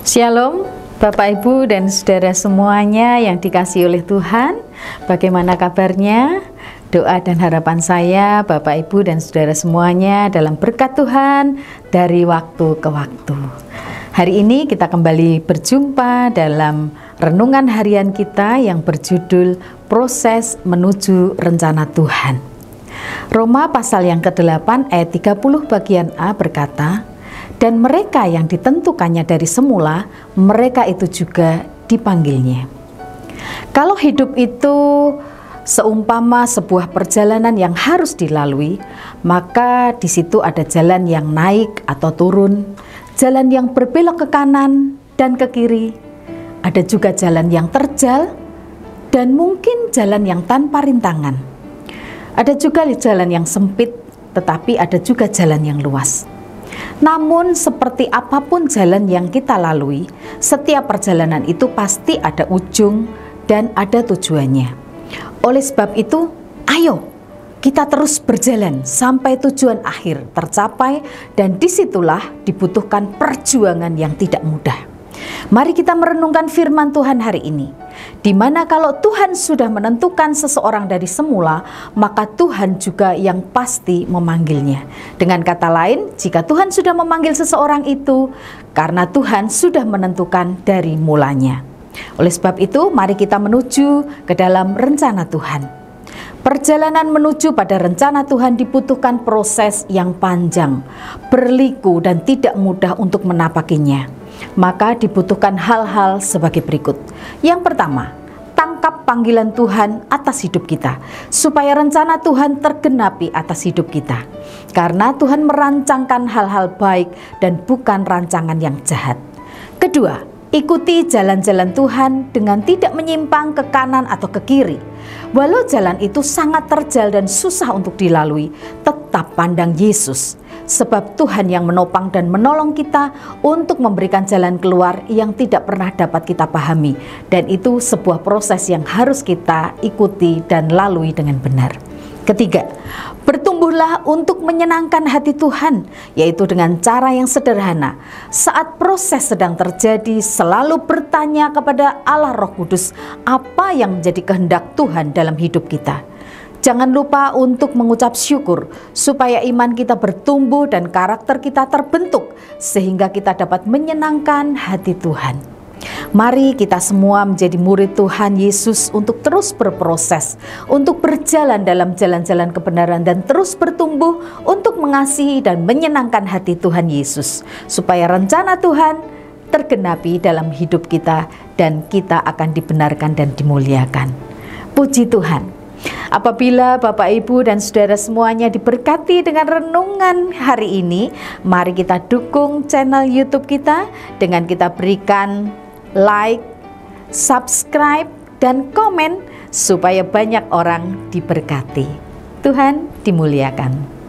Shalom, Bapak Ibu dan Saudara semuanya yang dikasihi oleh Tuhan. Bagaimana kabarnya? Doa dan harapan saya Bapak Ibu dan Saudara semuanya dalam berkat Tuhan dari waktu ke waktu. Hari ini kita kembali berjumpa dalam renungan harian kita yang berjudul Proses Menuju Rencana Tuhan. Roma pasal yang ke-8 ayat 30 bagian A berkata, dan mereka yang ditentukannya dari semula, mereka itu juga dipanggilnya. Kalau hidup itu seumpama sebuah perjalanan yang harus dilalui, maka di situ ada jalan yang naik atau turun, jalan yang berbelok ke kanan dan ke kiri, ada juga jalan yang terjal, dan mungkin jalan yang tanpa rintangan. Ada juga jalan yang sempit, tetapi ada juga jalan yang luas. Namun seperti apapun jalan yang kita lalui, setiap perjalanan itu pasti ada ujung dan ada tujuannya. Oleh sebab itu, ayo kita terus berjalan sampai tujuan akhir tercapai, dan disitulah dibutuhkan perjuangan yang tidak mudah. Mari kita merenungkan firman Tuhan hari ini, di mana kalau Tuhan sudah menentukan seseorang dari semula, maka Tuhan juga yang pasti memanggilnya. Dengan kata lain, jika Tuhan sudah memanggil seseorang itu, karena Tuhan sudah menentukan dari mulanya. Oleh sebab itu, mari kita menuju ke dalam rencana Tuhan. Perjalanan menuju pada rencana Tuhan dibutuhkan proses yang panjang, berliku dan tidak mudah untuk menapakinya. Maka dibutuhkan hal-hal sebagai berikut. Yang pertama, tangkap panggilan Tuhan atas hidup kita, supaya rencana Tuhan tergenapi atas hidup kita. Karena Tuhan merancangkan hal-hal baik dan bukan rancangan yang jahat. Kedua, ikuti jalan-jalan Tuhan dengan tidak menyimpang ke kanan atau ke kiri. Walau jalan itu sangat terjal dan susah untuk dilalui, tetap pandang Yesus. Sebab Tuhan yang menopang dan menolong kita untuk memberikan jalan keluar yang tidak pernah dapat kita pahami. Dan itu sebuah proses yang harus kita ikuti dan lalui dengan benar. Ketiga, bertumbuhlah untuk menyenangkan hati Tuhan, yaitu dengan cara yang sederhana. Saat proses sedang terjadi, selalu bertanya kepada Allah Roh Kudus, apa yang menjadi kehendak Tuhan dalam hidup kita. Jangan lupa untuk mengucap syukur, supaya iman kita bertumbuh dan karakter kita terbentuk, sehingga kita dapat menyenangkan hati Tuhan. Mari kita semua menjadi murid Tuhan Yesus untuk terus berproses, untuk berjalan dalam jalan-jalan kebenaran dan terus bertumbuh untuk mengasihi dan menyenangkan hati Tuhan Yesus, supaya rencana Tuhan tergenapi dalam hidup kita dan kita akan dibenarkan dan dimuliakan. Puji Tuhan. Apabila Bapak Ibu dan Saudara semuanya diberkati dengan renungan hari ini, mari kita dukung channel YouTube kita dengan kita berikan like, subscribe, dan komen supaya banyak orang diberkati. Tuhan dimuliakan.